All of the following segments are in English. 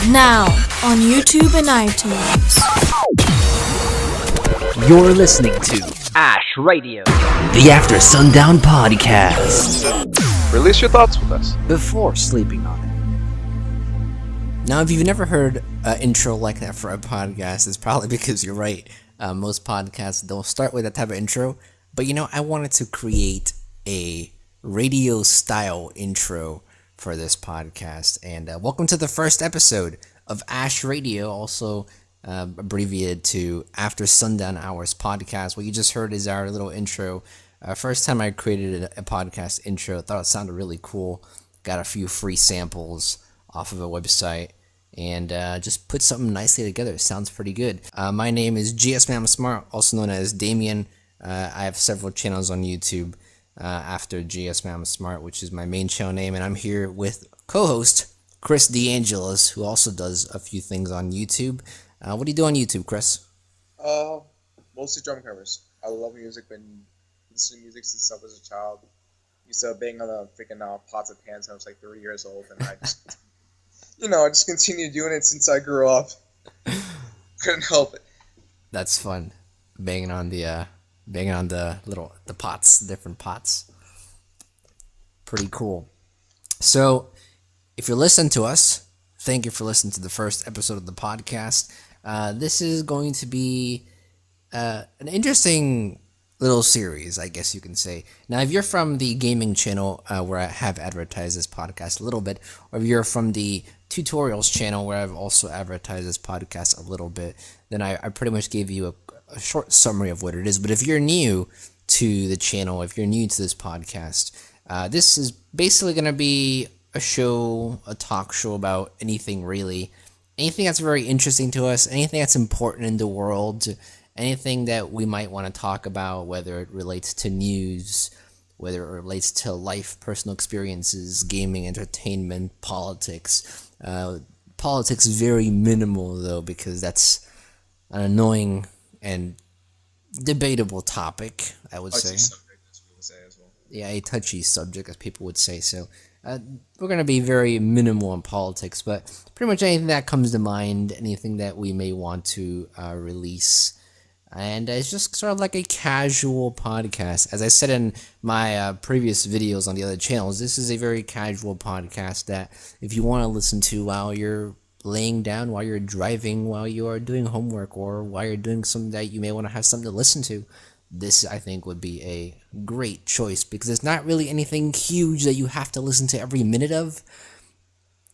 Now on YouTube and iTunes. You're listening to Ash Radio, the After Sundown podcast. Release your thoughts with us Before sleeping on it. Now, if you've never heard an intro like that for a podcast, it's probably because you're right. Most podcasts don't start with that type of intro. But I wanted to create a radio-style intro for this podcast. And welcome to the first episode of Ash Radio, also abbreviated to After Sundown Hours podcast. What you just heard is our little intro. First time I created a podcast intro, I thought it sounded really cool. Got a few free samples off of a website and just put something nicely together. It sounds pretty good. My name is GSmaniamsmart, also known as Damien. I have several channels on YouTube after GSmaniamsmart, which is my main channel name, and I'm here with co-host Chris DeAngelis, who also does a few things on YouTube. What do you do on YouTube, Chris? Mostly drum covers. I love music. Been listening to music since I was a child. Used to bang on the freaking pots and pans when I was like 30 years old, and I just, I just continued doing it since I grew up. Couldn't help it. That's fun, banging on the pots, different pots. Pretty cool. So, if you're listening to us, thank you for listening to the first episode of the podcast. This is going to be an interesting little series, I guess you can say. Now, if you're from the gaming channel where I have advertised this podcast a little bit, or if you're from the tutorials channel where I've also advertised this podcast a little bit, then I pretty much gave you a short summary of what it is. But if you're new to the channel, if you're new to this podcast, this is basically going to be a talk show about anything really. Anything that's very interesting to us, anything that's important in the world, anything that we might want to talk about, whether it relates to news, whether it relates to life, personal experiences, gaming, entertainment, politics. Politics is very minimal, though, because that's an annoying and debatable topic, I would say. Subject, as people say as well. Yeah, a touchy subject, as people would say. So we're going to be very minimal in politics, but pretty much anything that comes to mind, anything that we may want to release. And it's just sort of like a casual podcast. As I said in my previous videos on the other channels, this is a very casual podcast that if you want to listen to while you're laying down, while you're driving, while you are doing homework, or while you're doing something that you may want to have something to listen to, this, I think, would be a great choice because it's not really anything huge that you have to listen to every minute of.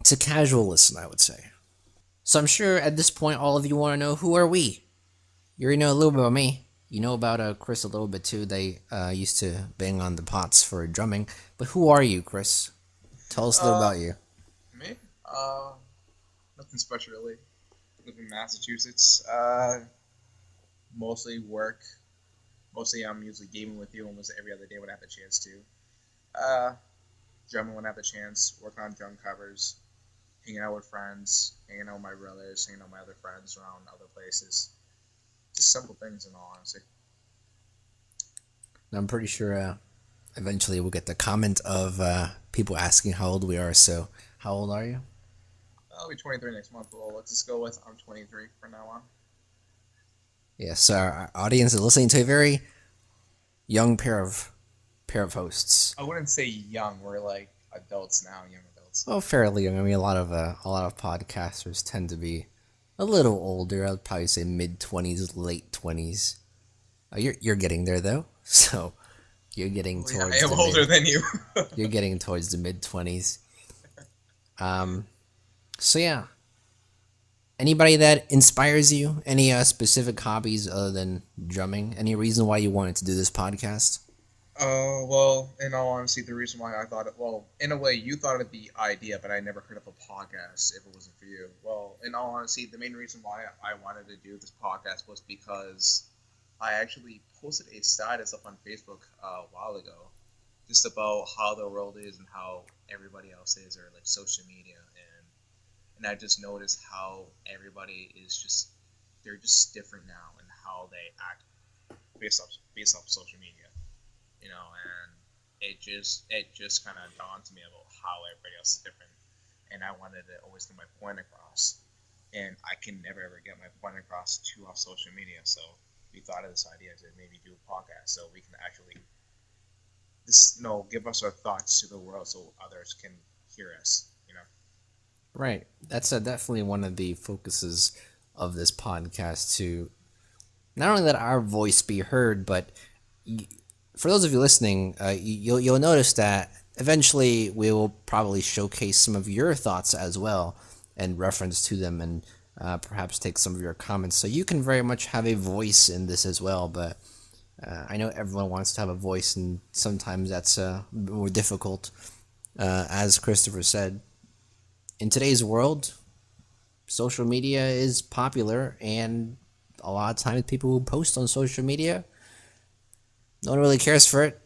It's a casual listen, I would say. So I'm sure at this point, all of you want to know, who are we? You already know a little bit about me. You know about Chris a little bit too. They used to bang on the pots for drumming. But who are you, Chris? Tell us a little about you. Me? Nothing special really. Live in Massachusetts. Mostly work. Mostly I'm usually gaming with you almost every other day when I have the chance to. Drumming when I have the chance. Working on drum covers. Hanging out with friends. Hanging out with my brothers. Hanging out with my other friends around other places. Just simple things in all honesty. I'm pretty sure eventually we'll get the comment of people asking how old we are. So, how old are you? I'll be 23 next month. Well, let's just go with I'm 23 from now on. Yeah, so our audience is listening to a very young pair of hosts. I wouldn't say young. We're like adults now, young adults. Oh, fairly young. I mean, a lot of podcasters tend to be a little older. I'd probably say mid-20s, late 20s. You're getting there though, so you're getting towards. I am older than you. You're getting towards the mid-20s. So yeah. Anybody that inspires you? Any specific hobbies other than drumming? Any reason why you wanted to do this podcast? Well, in all honesty, the reason why I thought it, well, in a way, you thought of the idea, but I never heard of a podcast if it wasn't for you. Well, in all honesty, the main reason why I wanted to do this podcast was because I actually posted a status up on Facebook a while ago just about how the world is and how everybody else is, or like social media, and I just noticed how everybody is just, they're just different now and how they act based off social media, and it just kind of dawned to me about how everybody else is different. and I wanted to always get my point across, and I can never ever get my point across to off social media. So we thought of this idea to maybe do a podcast so we can actually give us our thoughts to the world so others can hear us. Right. That's definitely one of the focuses of this podcast, to not only let our voice be heard, but for those of you listening, you'll notice that eventually we will probably showcase some of your thoughts as well and reference to them, and perhaps take some of your comments. So you can very much have a voice in this as well. But I know everyone wants to have a voice, and sometimes that's more difficult. As Christopher said, in today's world, social media is popular, and a lot of times people who post on social media, no one really cares for it.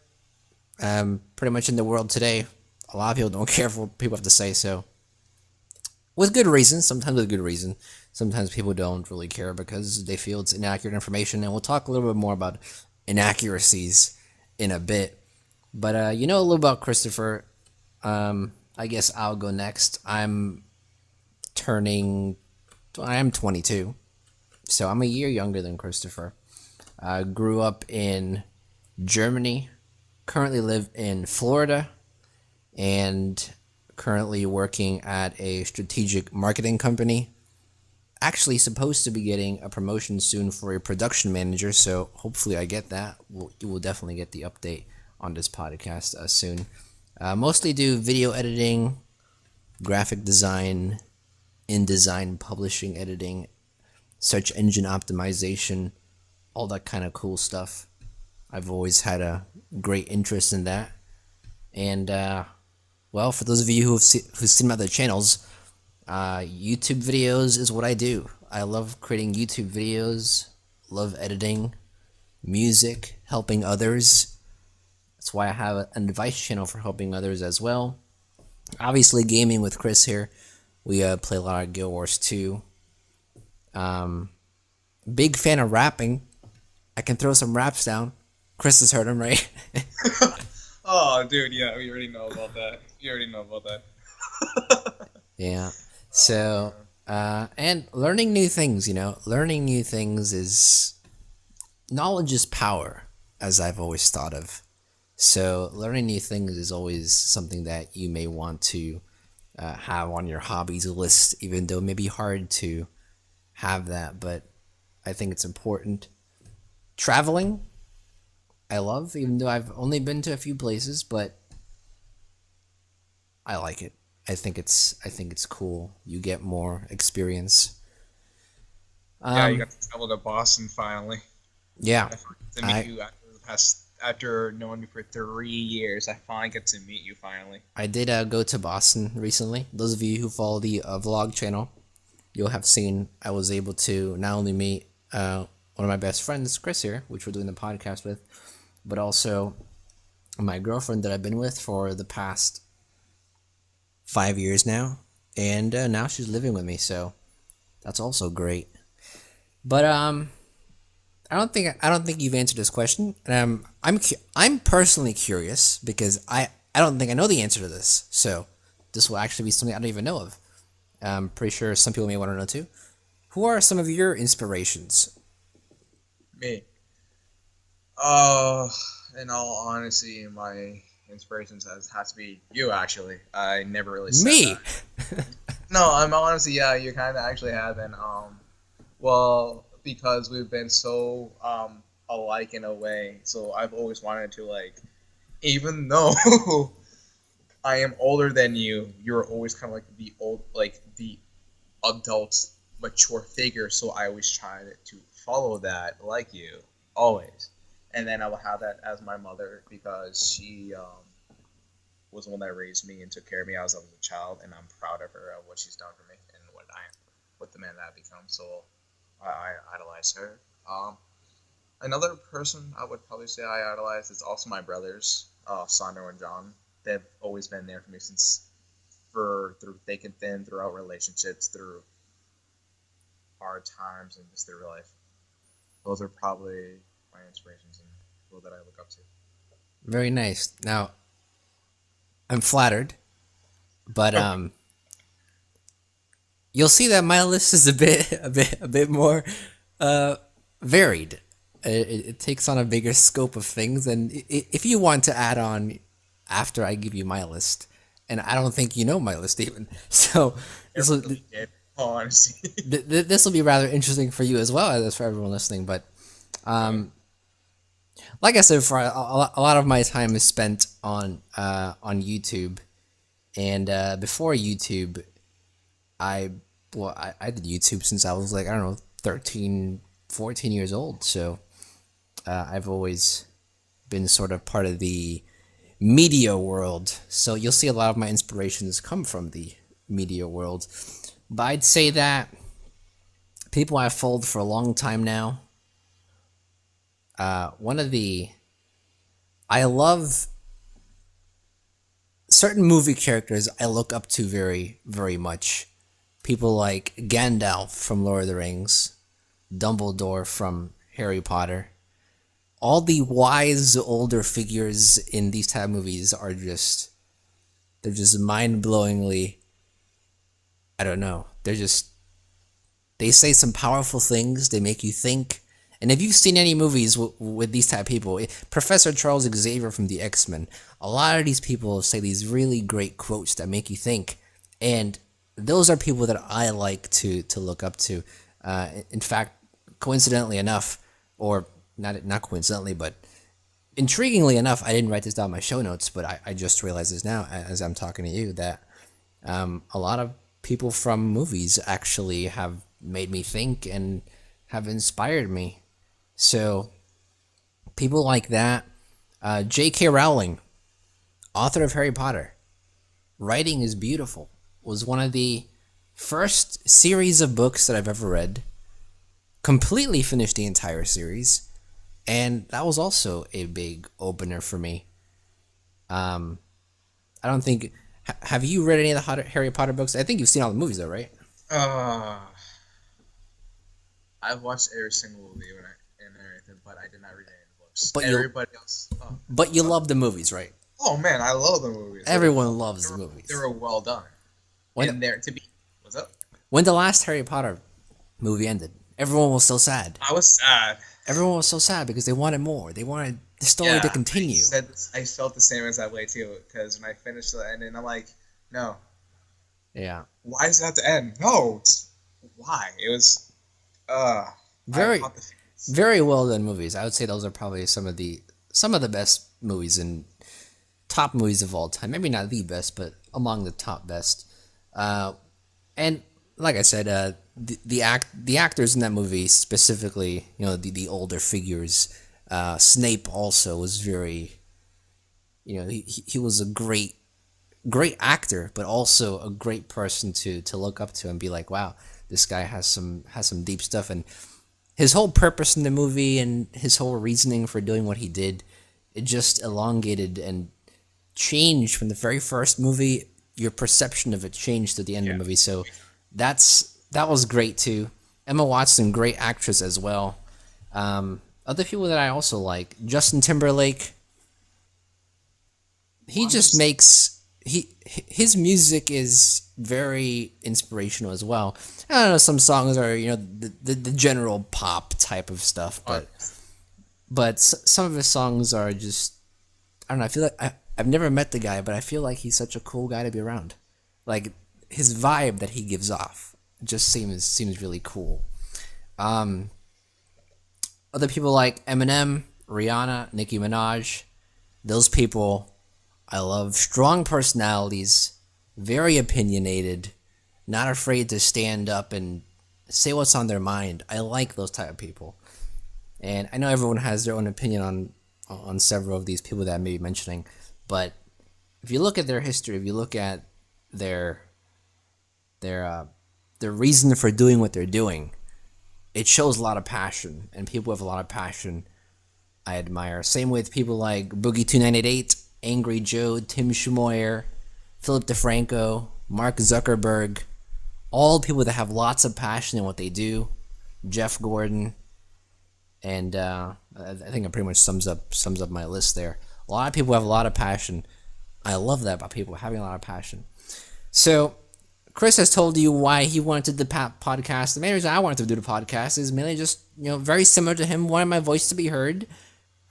Pretty much in the world today, a lot of people don't care for what people have to say. So, with good reason, sometimes with good reason. Sometimes people don't really care because they feel it's inaccurate information, and we'll talk a little bit more about inaccuracies in a bit. But a little about Christopher. I guess I'll go next. I am 22, so I'm a year younger than Christopher. I grew up in Germany, currently live in Florida, and currently working at a strategic marketing company. Actually supposed to be getting a promotion soon for a production manager, so hopefully I get that. You will definitely get the update on this podcast soon. Mostly do video editing, graphic design, InDesign publishing, editing, search engine optimization, all that kind of cool stuff. I've always had a great interest in that. And, for those of you who've seen my other channels, YouTube videos is what I do. I love creating YouTube videos, love editing, music, helping others. That's why I have an advice channel for helping others as well. Obviously, gaming with Chris here. We play a lot of Guild Wars 2. Big fan of rapping. I can throw some raps down. Chris has heard them, right? Oh, dude, yeah, we already know about that. Yeah. So, and learning new things, learning new things is, knowledge is power, as I've always thought of. So learning new things is always something that you may want to have on your hobbies list, even though it may be hard to have that, but I think it's important. Traveling, I love, even though I've only been to a few places, but I like it. I think it's cool. You get more experience. Yeah, you got to travel to Boston finally. Yeah. To meet you after knowing me for 3 years, I finally get to meet you finally. I did go to Boston recently. Those of you who follow the vlog channel, you'll have seen I was able to not only meet one of my best friends, Chris here, which we're doing the podcast with, but also my girlfriend that I've been with for the past 5 years now, and now she's living with me, so that's also great. But I don't think you've answered this question. I'm personally curious because I don't think I know the answer to this. So this will actually be something I don't even know of. I'm pretty sure some people may want to know too. Who are some of your inspirations? Me. In all honesty, my inspirations has to be you. Actually, I never really said me. That. No, I'm honestly, yeah, you kind of actually have been. Well, because we've been so alike in a way, so I've always wanted to, like, even though I am older than you, you're always kind of like the adult, mature figure. So I always try to follow that, like you, always. And then I will have that as my mother because she was the one that raised me and took care of me as I was a child, and I'm proud of her, of what she's done for me and what the man that I've become. So I idolize her. Another person I would probably say I idolize is also my brothers, Sandro and John. They've always been there for me through thick and thin, throughout relationships, through hard times, and just through life. Those are probably my inspirations and people that I look up to. Very nice. Now, I'm flattered, but you'll see that my list is a bit more varied. It takes on a bigger scope of things, and if you want to add on after I give you my list, and I don't think you know my list even, so this will Really did. Oh, honestly. this will be rather interesting for you as well as for everyone listening. But like I said, for a lot of my time is spent on YouTube, and before YouTube, I I did YouTube since I was like, I don't know, 13, 14 years old. So I've always been sort of part of the media world. So you'll see a lot of my inspirations come from the media world. But I'd say that people I've followed for a long time now, one of the, I love certain movie characters I look up to very, very much. People like Gandalf from Lord of the Rings, Dumbledore from Harry Potter. All the wise older figures in these type of movies are just, they're just mind-blowingly, I don't know, they're just, they say some powerful things, they make you think. And if you've seen any movies with these type of people, Professor Charles Xavier from the X-Men, a lot of these people say these really great quotes that make you think. And those are people that I like to look up to. In fact, coincidentally enough, or not coincidentally, but intriguingly enough, I didn't write this down in my show notes, but I just realized this now as I'm talking to you, that a lot of people from movies actually have made me think and have inspired me. So people like that, J.K. Rowling, author of Harry Potter, writing is beautiful, was one of the first series of books that I've ever read, completely finished the entire series, and that was also a big opener for me. I don't think, have you read any of the Harry Potter books? I think you've seen all the movies though, right? I've watched every single movie and everything, but I did not read any of the books. But everybody else. But you love the movies, right? Oh man, I love the movies. Everyone loves the movies. They were well done. And there to be. What's up? When the last Harry Potter movie ended, everyone was so sad. I was sad. Everyone was so sad because they wanted more. They wanted the story to continue. I felt the same as that way too, because when I finished the ending, I'm like, no. Yeah. Why does it have to end? No. Why? It was. Very well done movies. I would say those are probably some of the best movies and top movies of all time. Maybe not the best, but among the top best. And like I said, the actors in that movie, specifically, the older figures. Snape also was very, he was a great actor, but also a great person to look up to and be like, wow, this guy has some deep stuff. And his whole purpose in the movie and his whole reasoning for doing what he did, it just elongated and changed from the very first movie. Your perception of it changed at the end of the movie. So that was great too. Emma Watson, great actress as well. Other people that I also like, Justin Timberlake. He just makes his music is very inspirational as well. I don't know, some songs are the general pop type of stuff, but some of his songs are just, I don't know. I feel like I've never met the guy, but I feel like he's such a cool guy to be around. Like his vibe that he gives off just seems really cool. Other people like Eminem, Rihanna, Nicki Minaj, those people I love. Strong personalities, very opinionated, not afraid to stand up and say what's on their mind. I like those type of people. And I know everyone has their own opinion on several of these people that I may be mentioning, but if you look at their history, if you look at their reason for doing what they're doing, it shows a lot of passion, and people with a lot of passion I admire. Same with people like Boogie2988, Angry Joe, Tim Schumacher, Philip DeFranco, Mark Zuckerberg, all people that have lots of passion in what they do. Jeff Gordon, and I think it pretty much sums up my list there. A lot of people have a lot of passion. I love that about people having a lot of passion. So Chris has told you why he wanted the podcast. The main reason I wanted to do the podcast is mainly just, very similar to him, wanting my voice to be heard.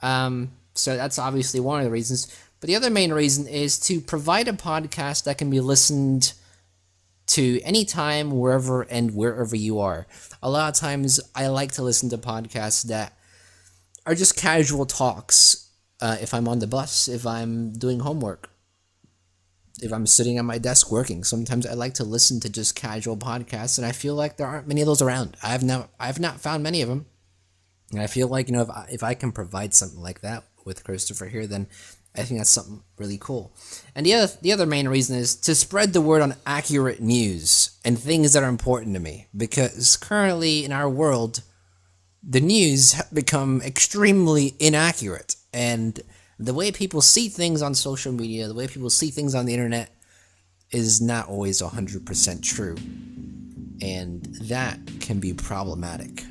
So that's obviously one of the reasons. But the other main reason is to provide a podcast that can be listened to anytime, wherever you are. A lot of times I like to listen to podcasts that are just casual talks. If I'm on the bus, if I'm doing homework, if I'm sitting at my desk working, sometimes I like to listen to just casual podcasts, and I feel like there aren't many of those around. I've not found many of them, and I feel like if I can provide something like that with Christopher here, then I think that's something really cool. And the other main reason is to spread the word on accurate news and things that are important to me, because currently in our world, the news have become extremely inaccurate, and the way people see things on social media, the way people see things on the internet is not always 100% true. And that can be problematic.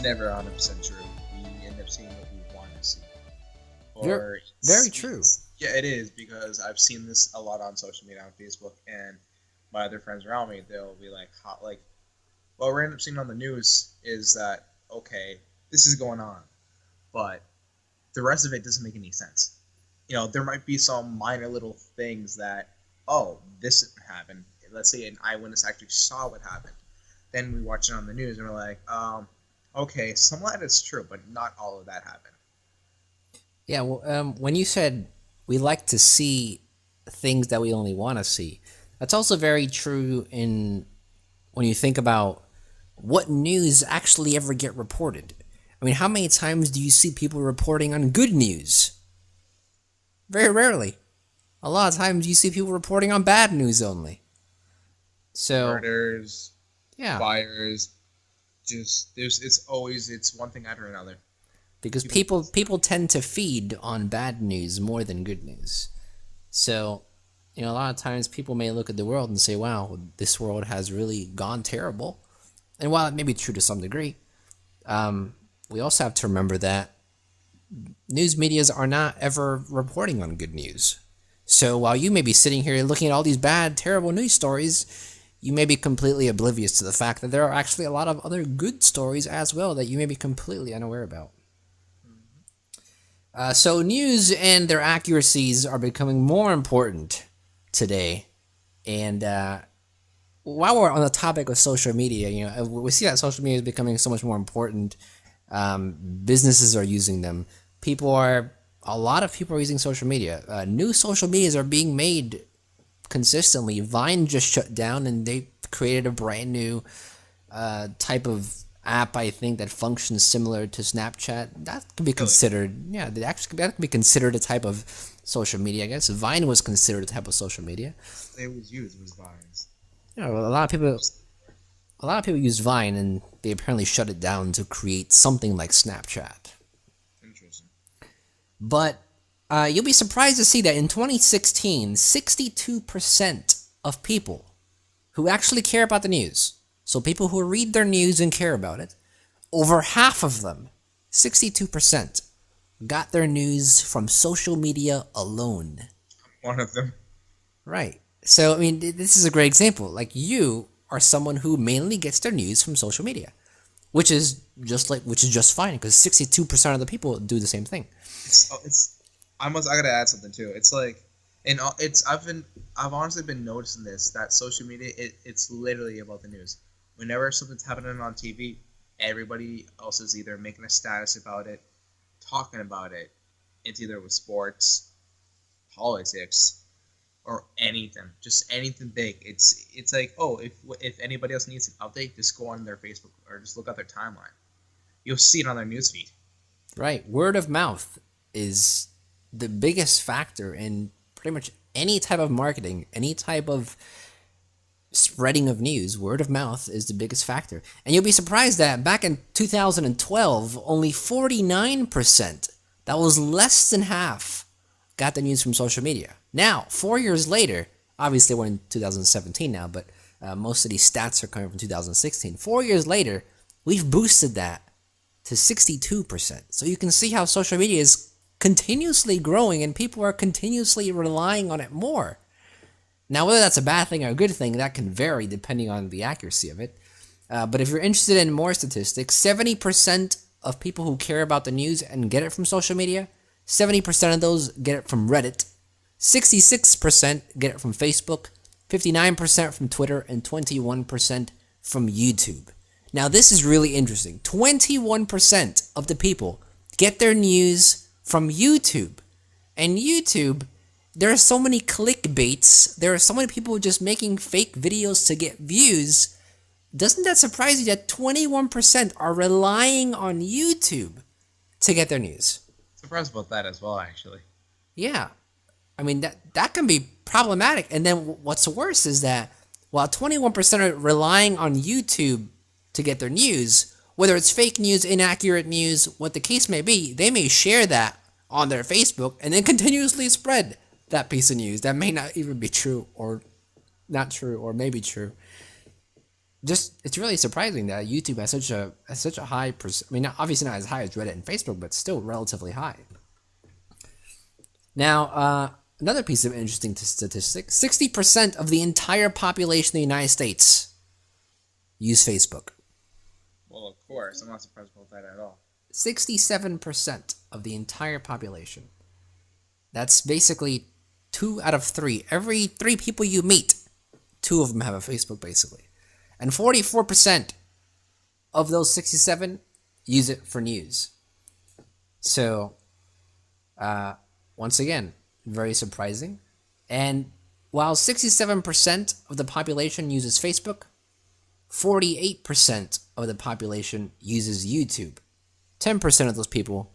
Never 100% true. We end up seeing what we want to see. Very true. Yeah, it is, because I've seen this a lot on social media, on Facebook, and my other friends around me, they'll be like, what we end up seeing on the news is that, okay, this is going on, but the rest of it doesn't make any sense. There might be some minor little things that, this happened. Let's say an eyewitness actually saw what happened. Then we watch it on the news, and we're like, okay, some of that is true, but not all of that happened. Yeah, well, when you said we like to see things that we only want to see, that's also very true when you think about what news actually ever get reported. I mean, how many times do you see people reporting on good news? Very rarely. A lot of times you see people reporting on bad news only. So Murders, yeah, fires, it's one thing after another. Because people tend to feed on bad news more than good news. So, a lot of times people may look at the world and say, wow, this world has really gone terrible. And while it may be true to some degree, we also have to remember that news medias are not ever reporting on good news. So while you may be sitting here looking at all these bad, terrible news stories, you may be completely oblivious to the fact that there are actually a lot of other good stories as well that you may be completely unaware about. So news and their accuracies are becoming more important today. And while we're on the topic of social media, we see that social media is becoming so much more important. Businesses are using them. A lot of people are using social media. New social medias are being made consistently. Vine just shut down, and they created a brand new type of app, I think, that functions similar to Snapchat. That can be considered, that can be considered a type of social media, I guess. Vine was considered a type of social media. It was used was Vines. Well, a lot of people use Vine, and they apparently shut it down to create something like Snapchat. Interesting. But you'll be surprised to see that in 2016, 62% of people who actually care about the news, so people who read their news and care about it, over half of them, 62%, got their news from social media alone. I'm one of them. Right. So, I mean, this is a great example. Like, you are someone who mainly gets their news from social media, which is just fine, because 62% of the people do the same thing. I gotta add something too. It's like, And I've honestly been noticing this, that social media, it's literally about the news. Whenever something's happening on TV, everybody else is either making a status about it, talking about it. It's either with sports, politics, or anything, just anything big. It's like, oh, if anybody else needs an update, just go on their Facebook or just look at their timeline. You'll see it on their newsfeed. Right. Word of mouth is the biggest factor in pretty much any type of marketing, any type of spreading of news. Word of mouth is the biggest factor. And you'll be surprised that back in 2012, only 49%, that was less than half, got the news from social media. Now, 4 years later, obviously we're in 2017 now, but most of these stats are coming from 2016. 4 years later, we've boosted that to 62%. So you can see how social media is continuously growing and people are continuously relying on it more. Now, whether that's a bad thing or a good thing, that can vary depending on the accuracy of it. But if you're interested in more statistics, 70% of people who care about the news and get it from social media, 70% of those get it from Reddit, 66% get it from Facebook, 59% from Twitter, and 21% from YouTube. Now, this is really interesting. 21% of the people get their news from YouTube. And YouTube, there are so many clickbaits. There are so many people just making fake videos to get views. Doesn't that surprise you that 21% are relying on YouTube to get their news? Surprised about that as well, actually. Yeah. I mean, that can be problematic. And then what's worse is that while 21% are relying on YouTube to get their news, whether it's fake news, inaccurate news, what the case may be, they may share that on their Facebook and then continuously spread that piece of news that may not even be true or not true or maybe true. Just, it's really surprising that YouTube has such a high I mean, obviously not as high as Reddit and Facebook, but still relatively high. Now, another piece of interesting statistic: 60% of the entire population of the United States use Facebook. Well, of course, I'm not surprised about that at all. 67% of the entire population. That's basically 2 out of 3. Every 3 people you meet, 2 of them have a Facebook, basically. And 44% of those 67 use it for news. So, once again, very surprising. And while 67% of the population uses Facebook, 48% of the population uses YouTube. 10% of those people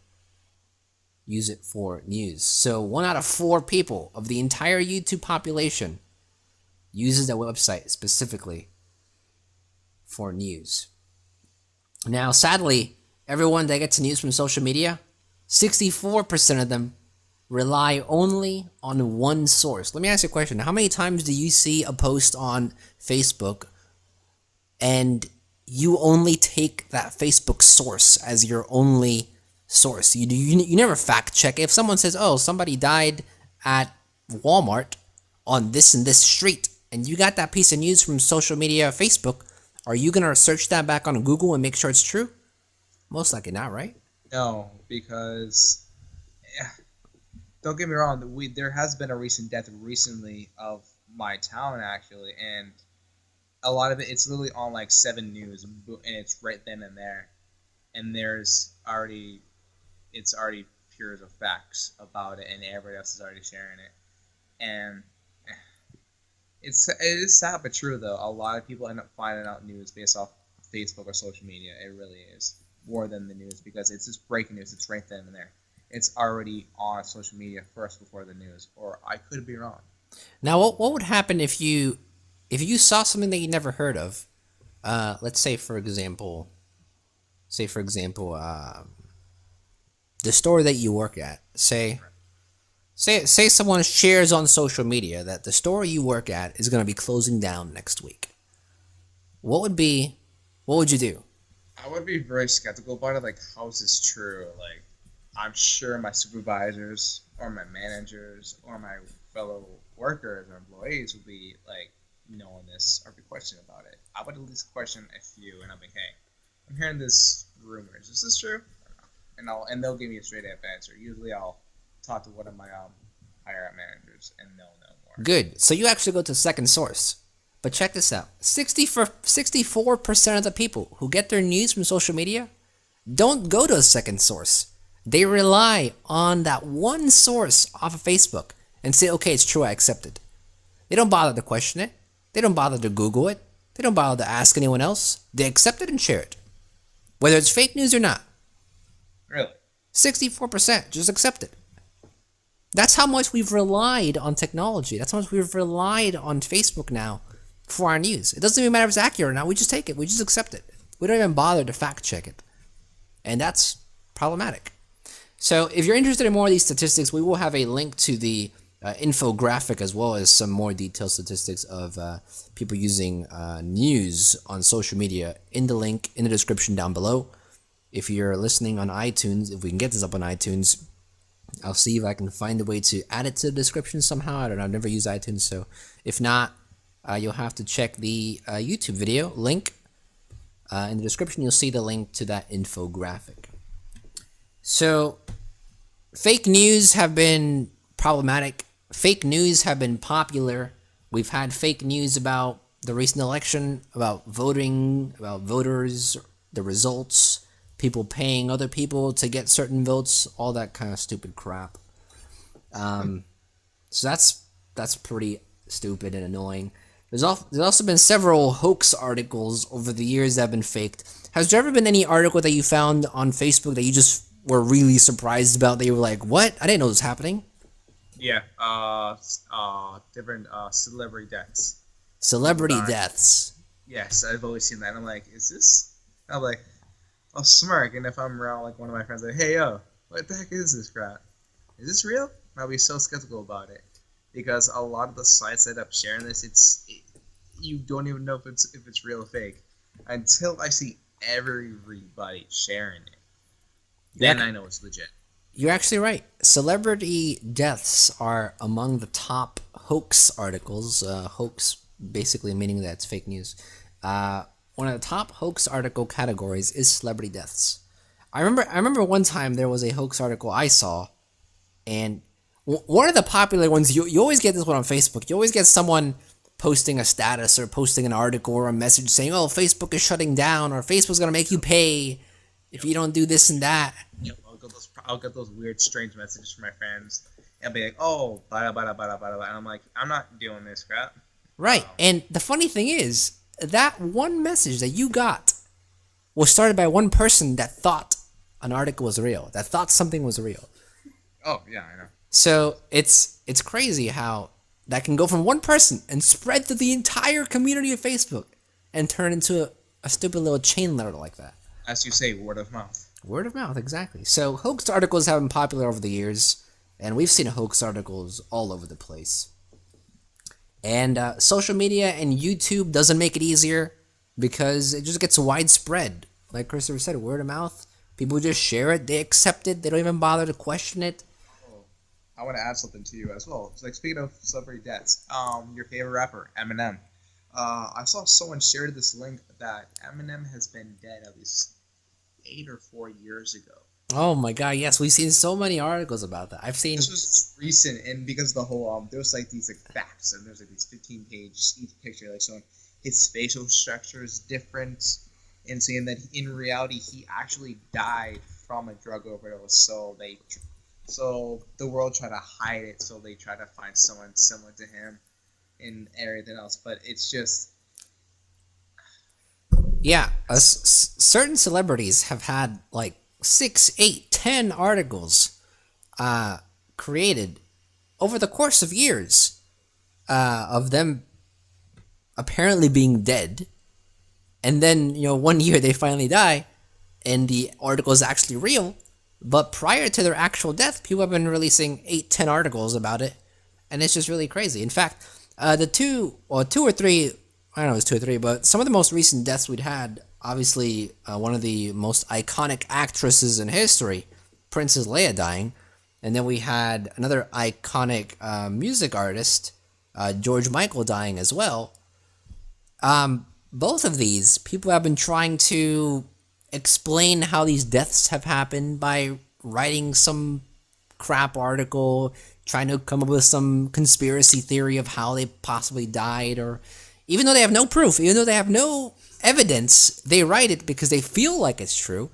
use it for news. So 1 out of 4 people of the entire YouTube population uses that website specifically for news. Now, sadly, everyone that gets news from social media, 64% of them rely only on one source. Let me ask you a question. How many times do you see a post on Facebook and you only take that Facebook source as your only source? You never fact check. If someone says, oh, somebody died at Walmart on this and this street, and you got that piece of news from social media, Facebook, are you going to search that back on Google and make sure it's true? Most likely not, right? No, because don't get me wrong, there has been a recent death recently of my town, actually, and a lot of it's literally on like 7 News, and it's right then and there, and it's already pure of facts about it, and everybody else is already sharing it, and it is sad but true though. A lot of people end up finding out news based off Facebook or social media. It really is more than the news, because it's just breaking news. It's right then and there. It's already on social media first before the news, or I could be wrong. Now, what would happen if you saw something that you never heard of? Let's say, for example, the store that you work at. Say someone shares on social media that the store you work at is going to be closing down next week. What would you do? I would be very skeptical about it. Like, how is this true? Like, I'm sure my supervisors or my managers or my fellow workers or employees would be like knowing this or be questioning about it. I would at least question a few, and I'll be, hey, I'm hearing this rumors. Is this true? And they'll give me a straight up answer. Usually, I'll talk to one of my higher up managers, and they'll know more. Good. So you actually go to second source. But check this out. 64% of the people who get their news from social media don't go to a second source. They rely on that one source off of Facebook and say, okay, it's true, I accept it. They don't bother to question it. They don't bother to Google it. They don't bother to ask anyone else. They accept it and share it. Whether it's fake news or not. Really? 64% just accept it. That's how much we've relied on technology. That's how much we've relied on Facebook now for our news. It doesn't even matter if it's accurate or not. We just take it. We just accept it. We don't even bother to fact check it. And that's problematic. So if you're interested in more of these statistics, we will have a link to the infographic as well as some more detailed statistics of people using news on social media in the link in the description down below. If you're listening on iTunes, if we can get this up on iTunes, I'll see if I can find a way to add it to the description somehow. I don't know. I've never used iTunes, so if not, you'll have to check the YouTube video link. In the description, you'll see the link to that infographic. So, fake news have been problematic. Fake news have been popular. We've had fake news about the recent election, about voting, about voters, the results, people paying other people to get certain votes, all that kind of stupid crap. So that's pretty stupid and annoying. There's also been several hoax articles over the years that have been faked. Has there ever been any article that you found on Facebook that you just were really surprised about, that you were like, what? I didn't know this was happening? Yeah, different celebrity deaths. Celebrity deaths. Yes, I've always seen that. I'm like, is this? I'm like, I'll smirk, and if I'm around like one of my friends, like, hey yo, what the heck is this crap? Is this real? I'll be so skeptical about it, because a lot of the sites that end up sharing this, you don't even know if it's real or fake until I see everybody sharing it. Then I know it's legit. You're actually right. Celebrity deaths are among the top hoax articles. Hoax basically meaning that it's fake news. One of the top hoax article categories is celebrity deaths. I remember one time there was a hoax article I saw, and one of the popular ones, you always get this one on Facebook. You always get someone posting a status or posting an article or a message saying, oh, Facebook is shutting down, or Facebook's going to make you pay if you don't do this and that. Yep, I'll get those weird, strange messages from my friends and be like, oh, bada, bada, bada, bada, bada. And I'm like, I'm not doing this crap. Right, and the funny thing is, that one message that you got was started by one person that thought an article was real, that thought something was real. Oh, yeah, I know. So it's crazy how that can go from one person and spread to the entire community of Facebook and turn into a stupid little chain letter like that. As you say, word of mouth. Word of mouth, exactly. So hoax articles have been popular over the years, and we've seen hoax articles all over the place. And social media and YouTube doesn't make it easier because it just gets widespread. Like Christopher said, word of mouth. People just share it. They accept it. They don't even bother to question it. Oh, I want to add something to you as well. It's like, speaking of celebrity deaths, your favorite rapper, Eminem. I saw someone share this link that Eminem has been dead at least 8 or 4 years ago. Oh my god, yes, we've seen so many articles about that. I've seen... This was recent, and because of the whole, there was like these like facts, and there's like these 15-page each picture, like showing his facial structure is different, and saying that in reality he actually died from a drug overdose. So the world tried to hide it, so they tried to find someone similar to him and everything else. But it's just... Yeah, certain celebrities have had like 6, 8, 10 articles created over the course of years of them apparently being dead, and then 1 year they finally die and the article is actually real, but prior to their actual death people have been releasing 8, 10 articles about it, and it's just really crazy. In fact, the two or three, I don't know if it's 2 or 3, but some of the most recent deaths we'd had, obviously, one of the most iconic actresses in history, Princess Leia, dying. And then we had another iconic music artist, George Michael, dying as well. Both of these, people have been trying to explain how these deaths have happened by writing some crap article, trying to come up with some conspiracy theory of how they possibly died, or even though they have no proof, even though they have no evidence, they write it because they feel like it's true.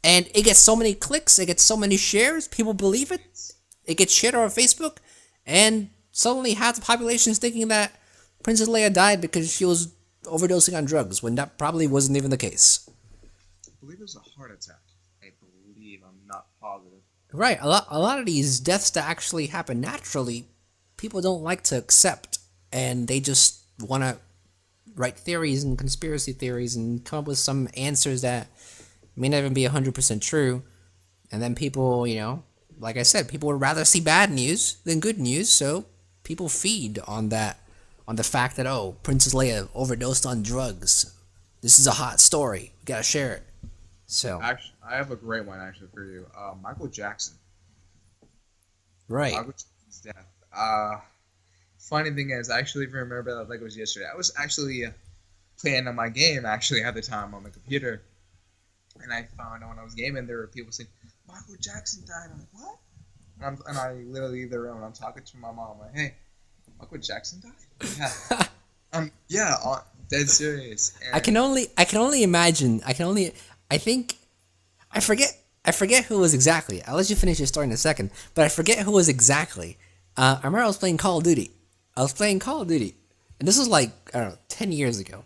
And it gets so many clicks, it gets so many shares, people believe it, it gets shared on Facebook, and suddenly half the population is thinking that Princess Leia died because she was overdosing on drugs, when that probably wasn't even the case. I believe it was a heart attack. I believe, I'm not positive. Right, a lot of these deaths that actually happen naturally, people don't like to accept, and they just want to write theories and conspiracy theories and come up with some answers that may not even be 100% true. And then people, like I said, people would rather see bad news than good news, so people feed on that, on the fact that, oh, Princess Leia overdosed on drugs. This is a hot story. We gotta share it. So Actually, I have a great one actually for you. Michael Jackson. right. Michael Jackson's death. Funny thing is, I actually remember that like it was yesterday. I was actually playing on my game actually at the time on the computer, and I found out when I was gaming there were people saying Michael Jackson died. I'm like, what? And I literally leave the room and I'm talking to my mom. I'm like, hey, Michael Jackson died? Yeah. Yeah, dead serious. And I can only imagine. I forget who it was exactly. I'll let you finish your story in a second, but I forget who it was exactly. I remember I was playing Call of Duty. And this was like, I don't know, 10 years ago.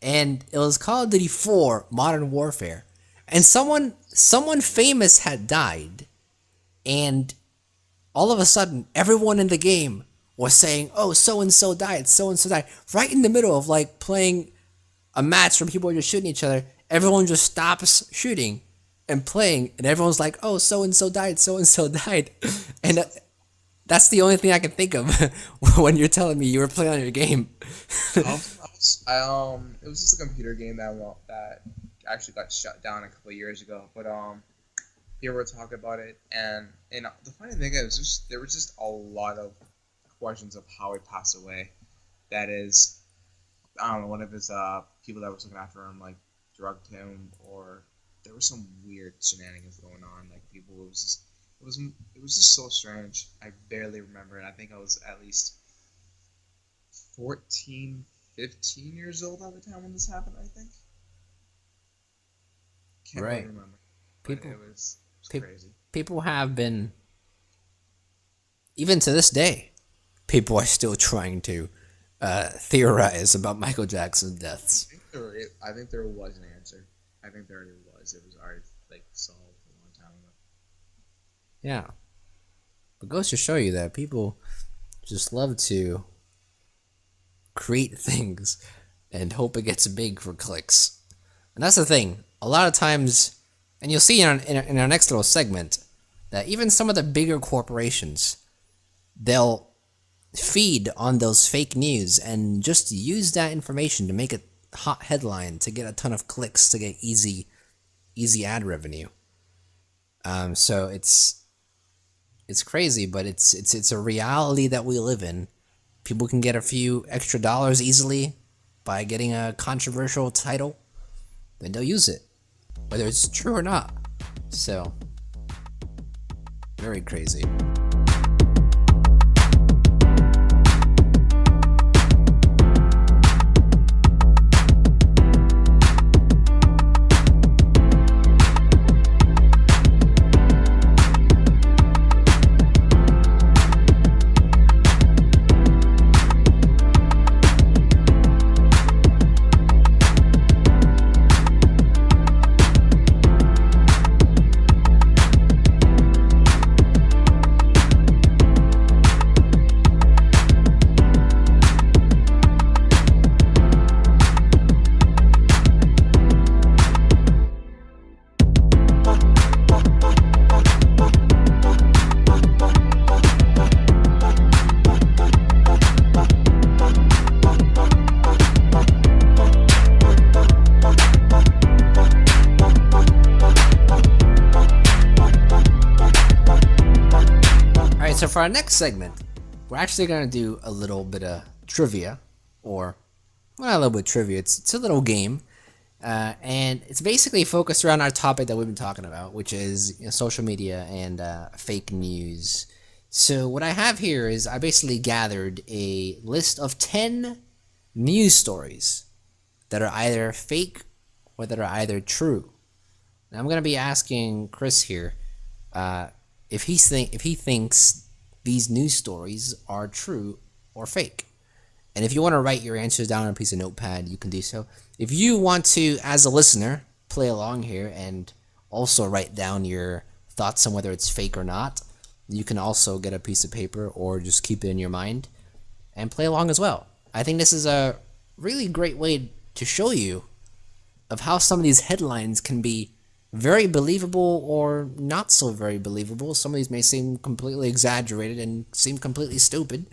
And it was Call of Duty 4 Modern Warfare. And someone famous had died. And all of a sudden, everyone in the game was saying, oh, so-and-so died, right in the middle of like playing a match where people are just shooting each other. Everyone just stops shooting and playing, and everyone's like, oh, so-and-so died. And that's the only thing I can think of when you're telling me you were playing on your game. it was just a computer game that actually got shut down a couple of years ago. But people were talking about it, and the funny thing is, there was just a lot of questions of how he passed away. That is, I don't know, one of his people that was looking after him like drugged him, or there was some weird shenanigans going on. Like people, it was just so strange. I barely remember it. I think I was at least 14, 15 years old at the time when this happened, I think. Can't really remember. But it was crazy. People have been, even to this day, people are still trying to theorize about Michael Jackson's deaths. I think there was an answer. I think there already was. It was already like solved a long time ago. Yeah. But goes to show you that people just love to create things and hope it gets big for clicks. And that's the thing. A lot of times, and you'll see in our next little segment, that even some of the bigger corporations, they'll feed on those fake news and just use that information to make a hot headline to get a ton of clicks, to get easy ad revenue. So it's crazy, but it's a reality that we live in. People can get a few extra dollars easily by getting a controversial title, then they'll use it, whether it's true or not. So, very crazy. So for our next segment, we're actually going to do a little bit of trivia, or well, not a little bit of trivia. It's a little game, and it's basically focused around our topic that we've been talking about, which is social media and fake news. So what I have here is I basically gathered a list of 10 news stories that are either fake or that are either true. Now I'm going to be asking Chris here if he thinks these news stories are true or fake. And if you want to write your answers down on a piece of notepad, you can do so. If you want to, as a listener, play along here and also write down your thoughts on whether it's fake or not, you can also get a piece of paper or just keep it in your mind and play along as well. I think this is a really great way to show you of how some of these headlines can be very believable or not so very believable. Some of these may seem completely exaggerated and seem completely stupid,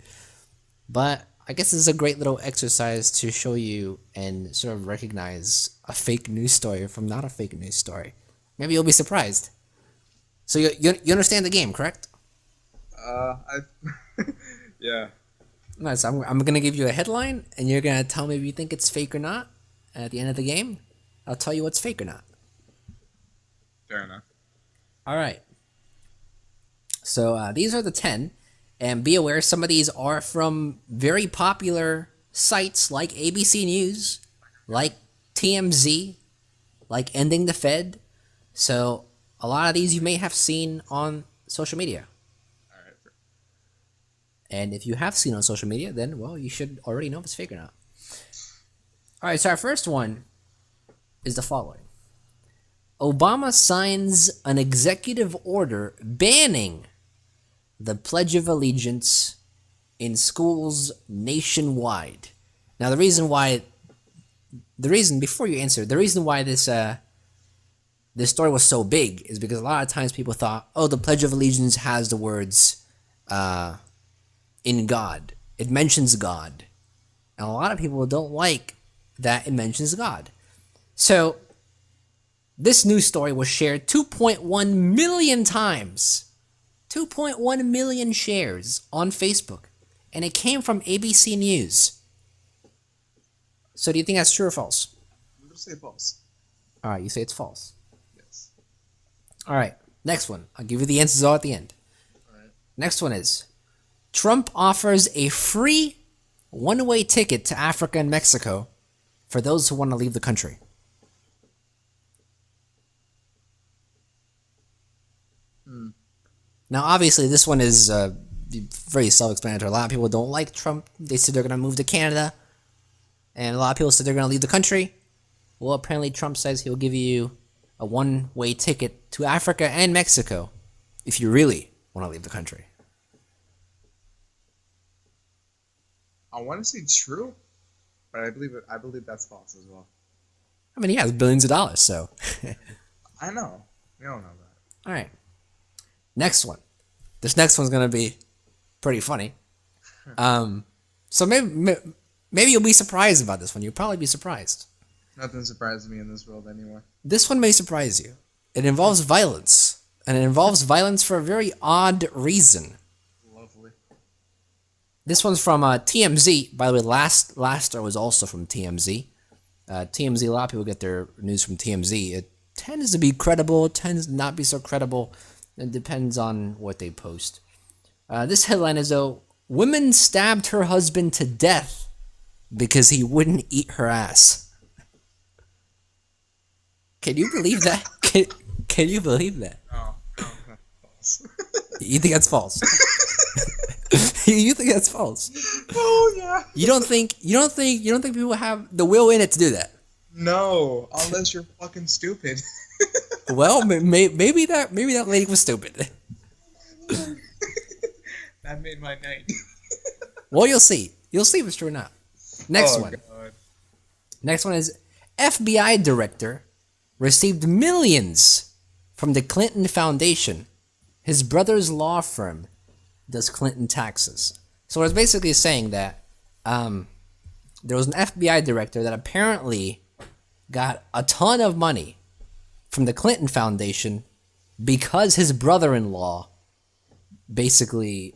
but I guess this is a great little exercise to show you and sort of recognize a fake news story from not a fake news story. Maybe you'll be surprised. So you understand the game, correct? Yeah. Nice. I'm going to give you a headline, and you're going to tell me if you think it's fake or not. And at the end of the game, I'll tell you what's fake or not. Fair enough. All right. So these are the 10. And be aware, some of these are from very popular sites like ABC News, like TMZ, like Ending the Fed. So a lot of these you may have seen on social media. All right. And if you have seen on social media, then, well, you should already know if it's fake or not. All right, so our first one is the following. Obama signs an executive order banning the Pledge of Allegiance in schools nationwide. Now, before you answer, the reason why this story was so big is because a lot of times people thought, oh, the Pledge of Allegiance has the words in God. It mentions God. And a lot of people don't like that it mentions God. So, this news story was shared 2.1 million times. 2.1 million shares on Facebook. And it came from ABC News. So do you think that's true or false? I'm going to say false. Alright, you say it's false. Yes. Alright, next one. I'll give you the answers all at the end. All right. Next one is, Trump offers a free one-way ticket to Africa and Mexico for those who want to leave the country. Now, obviously, this one is very self-explanatory. A lot of people don't like Trump. They said they're going to move to Canada. And a lot of people said they're going to leave the country. Well, apparently Trump says he'll give you a one-way ticket to Africa and Mexico if you really want to leave the country. I want to say true, but I believe that's false as well. I mean, he has billions of dollars, so. I know. We all know that. All right. Next one. This next one's going to be pretty funny. So maybe you'll be surprised about this one. You'll probably be surprised. Nothing surprises me in this world anymore. This one may surprise you. It involves violence. And it involves violence for a very odd reason. Lovely. This one's from TMZ. By the way, last story was also from TMZ. TMZ, a lot of people get their news from TMZ. It tends to be credible. It tends to not be so credible. It depends on what they post. This headline is, though, woman stabbed her husband to death because he wouldn't eat her ass. Can you believe that? Can you believe that? Oh, false. You think that's false? You think that's false? Oh yeah. You don't think people have the will in it to do that? No, unless you're fucking stupid. Well, maybe that lady was stupid. That made my night. Well, you'll see. You'll see if it's true or not. Next one. God. Next one is FBI director received millions from the Clinton Foundation. His brother's law firm does Clinton taxes. So it's basically saying that there was an FBI director that apparently got a ton of money from the Clinton Foundation because his brother-in-law basically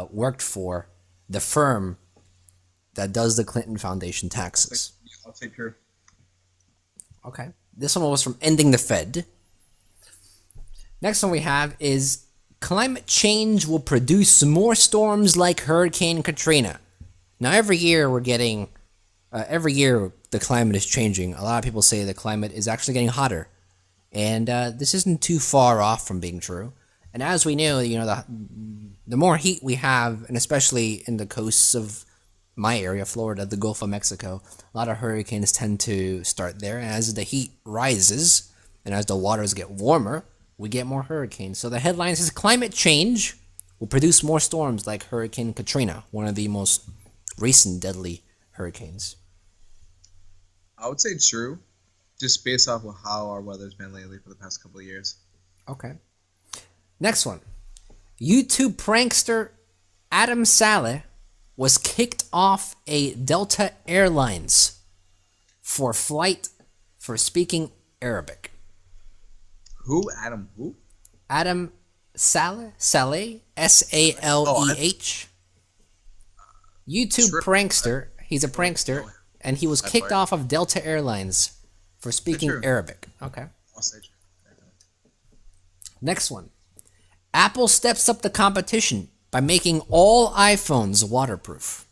worked for the firm that does the Clinton Foundation taxes. I'll take her. Okay. This one was from Ending the Fed. Next one we have is climate change will produce more storms like Hurricane Katrina. Now, every year the climate is changing. A lot of people say the climate is actually getting hotter, and this isn't too far off from being true. And as we know, the more heat we have, and especially in the coasts of my area, Florida, the Gulf of Mexico, a lot of hurricanes tend to start there. And as the heat rises, and as the waters get warmer, we get more hurricanes. So the headline says climate change will produce more storms like Hurricane Katrina, one of the most recent deadly hurricanes. I would say true, just based off of how our weather's been lately for the past couple of years. Okay. Next one. YouTube prankster Adam Saleh was kicked off a Delta Airlines for flight for speaking Arabic. Who? Adam who? Adam Saleh? Saleh? S-A-L-E-H? YouTube prankster. He's a prankster, and he was kicked off of Delta Airlines for speaking Arabic. Okay. Next one. Apple steps up the competition by making all iPhones waterproof.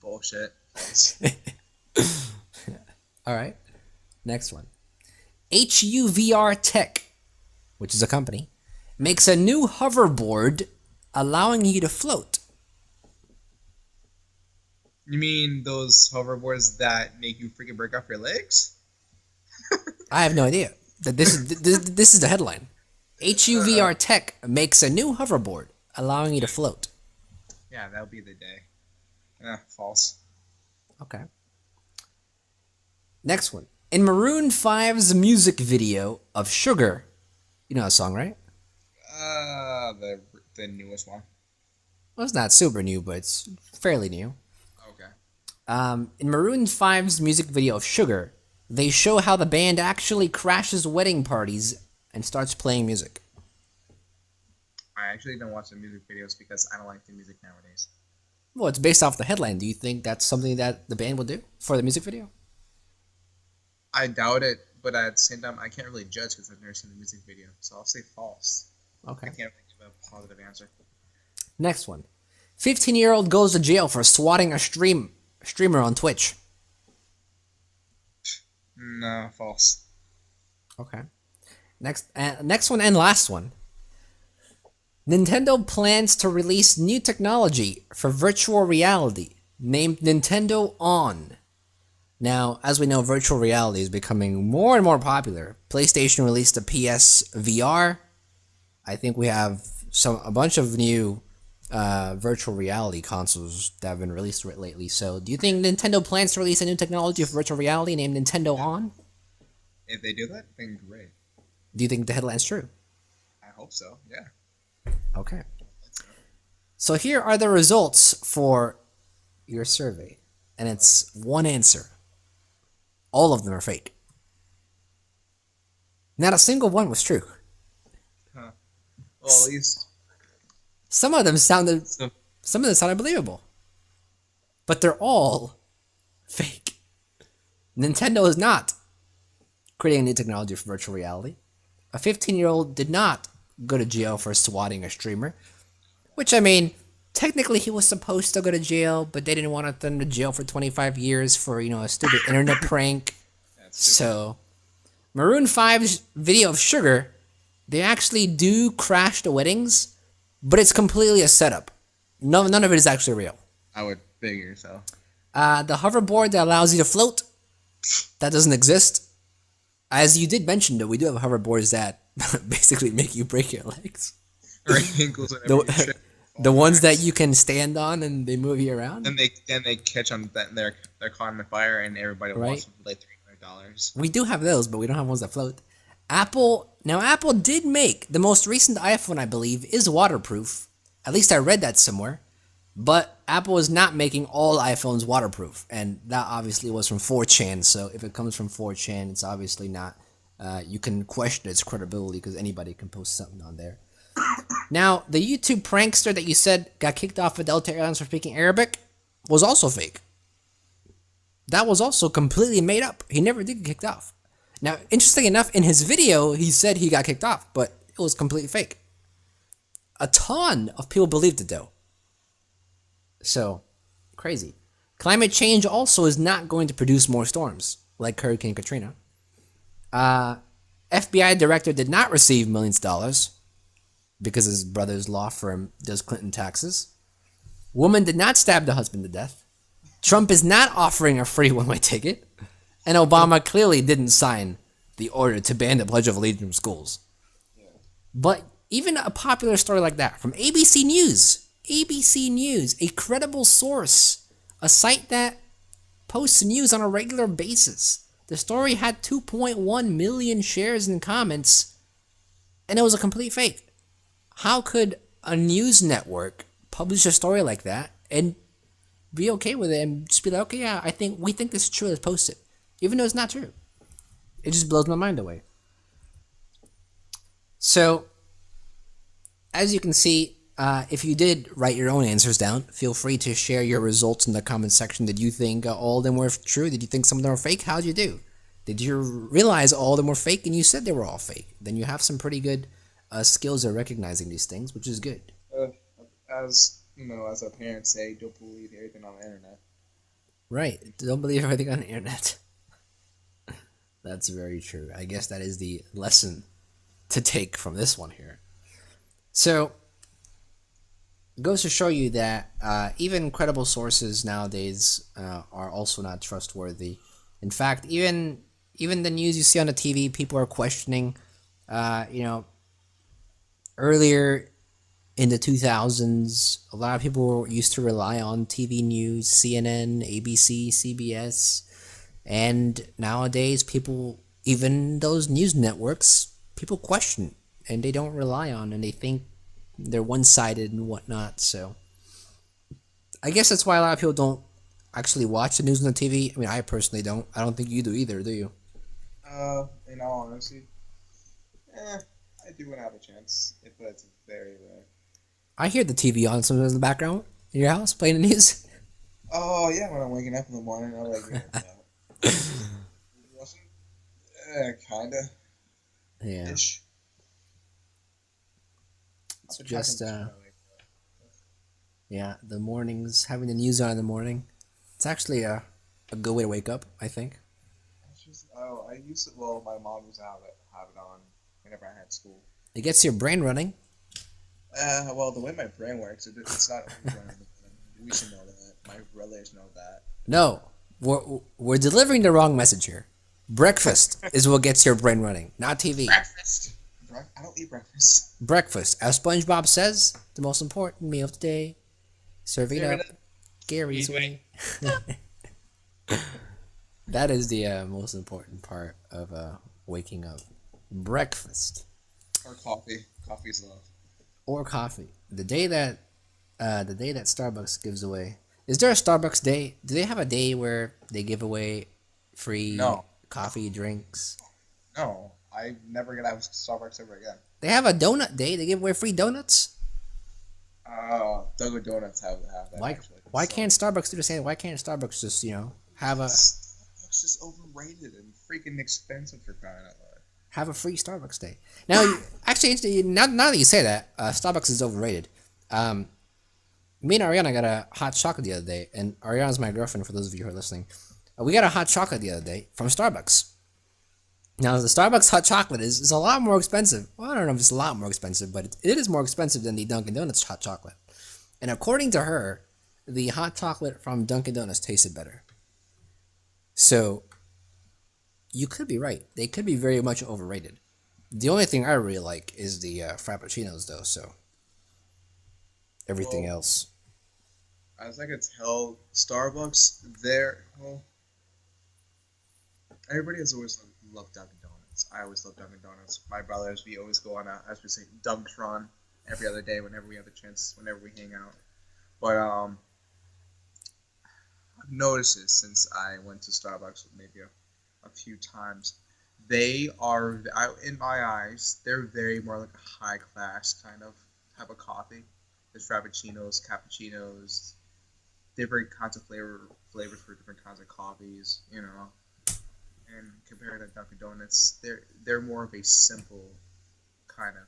Bullshit. All right. Next one. HUVR Tech, which is a company, makes a new hoverboard allowing you to float. You mean those hoverboards that make you freaking break off your legs? I have no idea. This is the headline. HUVR Tech makes a new hoverboard allowing you to float. Yeah, that'll be the day. False. Okay. Next one. In Maroon 5's music video of Sugar, you know that song, right? The newest one. Well, it's not super new, but it's fairly new. Okay. In Maroon 5's music video of Sugar, they show how the band actually crashes wedding parties and starts playing music. I actually don't watch the music videos because I don't like the music nowadays. Well, it's based off the headline. Do you think that's something that the band will do for the music video? I doubt it, but at the same time, I can't really judge because I've never seen the music video. So I'll say false. Okay. I can't really give a positive answer. Next one. 15-year-old goes to jail for swatting a streamer on Twitch. No, false. Okay. Next one and last one. Nintendo plans to release new technology for virtual reality named Nintendo On. Now, as we know, virtual reality is becoming more and more popular. PlayStation released a PS VR. I think we have a bunch of new virtual reality consoles that have been released lately. So, do you think Nintendo plans to release a new technology for virtual reality named Nintendo On? If they do that, then great. Do you think the headline's true? I hope so, yeah. Okay. So here are the results for your survey. And it's one answer. All of them are fake. Not a single one was true. Huh. Well, at least Some of them sounded believable. But they're all fake. Nintendo is not creating a new technology for virtual reality. A 15-year-old did not go to jail for swatting a streamer. Which, I mean, technically he was supposed to go to jail, but they didn't want to send him to jail for 25 years for, a stupid internet prank. So, Maroon 5's video of Sugar, they actually do crash the weddings, but it's completely a setup. None of it is actually real. I would figure so. The hoverboard that allows you to float, that doesn't exist. As you did mention, though, we do have hoverboards that basically make you break your legs. The ones that you can stand on and they move you around. And they catch on that they're caught in the fire and everybody wants to play $300. We do have those, but we don't have ones that float. Apple did make the most recent iPhone, I believe, is waterproof. At least I read that somewhere. But Apple is not making all iPhones waterproof, and that obviously was from 4chan. So if it comes from 4chan, it's obviously not. You can question its credibility because anybody can post something on there. Now, the YouTube prankster that you said got kicked off of Delta Airlines for speaking Arabic was also fake. That was also completely made up. He never did get kicked off. Now, interesting enough, in his video, he said he got kicked off, but it was complete fake. A ton of people believed it, though. So, crazy. Climate change also is not going to produce more storms, like Hurricane Katrina. FBI director did not receive millions of dollars because his brother's law firm does Clinton taxes. Woman did not stab the husband to death. Trump is not offering a free one-way ticket. And Obama clearly didn't sign the order to ban the Pledge of Allegiance from schools. But even a popular story like that from ABC News, a credible source, a site that posts news on a regular basis. The story had 2.1 million shares and comments, and it was a complete fake. How could a news network publish a story like that and be okay with it and just be like, okay, yeah, we think this is true, let's post it. Even though it's not true. It just blows my mind away. So, as you can see, if you did write your own answers down, feel free to share your results in the comment section. Did you think all of them were true? Did you think some of them were fake? How did you do? Did you realize all of them were fake and you said they were all fake? Then you have some pretty good skills at recognizing these things, which is good. As our parents say, don't believe everything on the internet. Right. Don't believe everything on the internet. That's very true. I guess that is the lesson to take from this one here. So, it goes to show you that even credible sources nowadays are also not trustworthy. In fact, even the news you see on the TV, people are questioning. Earlier in the 2000s, a lot of people used to rely on TV news, CNN, ABC, CBS. And nowadays, people, even those news networks, people question and they don't rely on, and they think they're one-sided and whatnot. So I guess that's why a lot of people don't actually watch the news on the TV. I mean, I personally don't. I don't think you do either, do you? In all honesty, I do when I have a chance, but it's very rare. I hear the TV on sometimes in the background in your house playing the news. Oh yeah, when I'm waking up in the morning, I'm like, kinda. Yeah. Ish. It's just yeah, the mornings, having the news on in the morning. It's actually a good way to wake up, I think. I used to. Well, my mom used to have it on whenever I had school. It gets your brain running. Well, the way my brain works, it's not. We should know that. My brothers know that. No, we're delivering the wrong message here. Breakfast is what gets your brain running, not TV. Breakfast. I don't eat breakfast. Breakfast, as SpongeBob says, the most important meal of the day. Serve it up Gary's way. That is the most important part of waking up. Breakfast. Or coffee. Coffee's love. Or coffee. The day that Starbucks gives away. Is there a Starbucks day? Do they have a day where they give away free coffee drinks? No, I'm never gonna have Starbucks ever again. They have a donut day. They give away free donuts. Dunkin' Donuts have that. Why can't Starbucks do the same? Why can't Starbucks just have a? Starbucks is overrated and freaking expensive for crying out loud. Have a free Starbucks day. Now, actually, now that you say that, Starbucks is overrated. Me and Ariana got a hot chocolate the other day, and Ariana's my girlfriend, for those of you who are listening. We got a hot chocolate the other day from Starbucks. Now, the Starbucks hot chocolate is a lot more expensive. Well, I don't know if it's a lot more expensive, but it is more expensive than the Dunkin' Donuts hot chocolate. And according to her, the hot chocolate from Dunkin' Donuts tasted better. So, you could be right. They could be very much overrated. The only thing I really like is the Frappuccinos, though, so everything else. As I could tell, Starbucks, everybody has always loved Dunkin' Donuts. I always love Dunkin' Donuts. My brothers, we always go on as we say, Dunktron every other day whenever we have a chance, whenever we hang out. But I've noticed this since I went to Starbucks maybe a few times. They are, in my eyes, they're very more like a high class kind of type of coffee. There's frappuccinos, cappuccinos, different kinds of flavors for different kinds of coffees, And compared to Dunkin' Donuts, they're more of a simple kind of,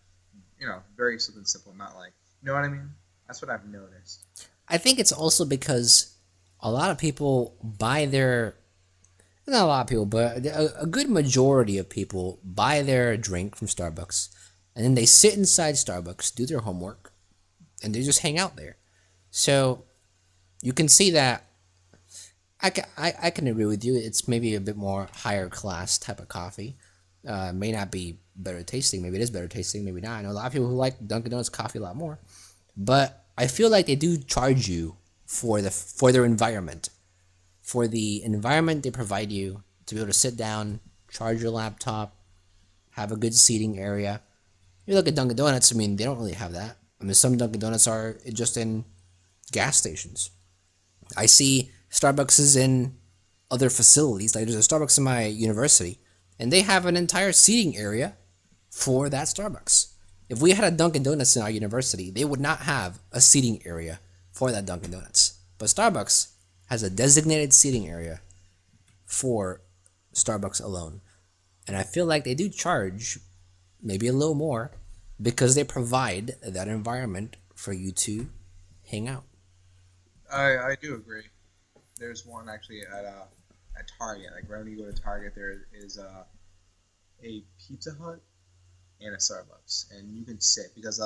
very something simple, not like, you know what I mean? That's what I've noticed. I think it's also because a lot of people buy their, not a lot of people, but a good majority of people buy their drink from Starbucks, and then they sit inside Starbucks, do their homework, and they just hang out there. So you can see that I can agree with you. It's maybe a bit more higher class type of coffee. May not be better tasting. Maybe it is better tasting. Maybe not. I know a lot of people who like Dunkin' Donuts coffee a lot more. But I feel like they do charge you for their environment, for the environment they provide you to be able to sit down, charge your laptop, have a good seating area. You look at Dunkin' Donuts. I mean, they don't really have that. I mean, some Dunkin' Donuts are just in gas stations. I see Starbucks is in other facilities. Like there's a Starbucks in my university, and they have an entire seating area for that Starbucks. If we had a Dunkin' Donuts in our university, they would not have a seating area for that Dunkin' Donuts. But Starbucks has a designated seating area for Starbucks alone. And I feel like they do charge maybe a little more because they provide that environment for you to hang out. I do agree. There's one actually at Target. Like right when you go to Target, there is a Pizza Hut and a Starbucks, and you can sit because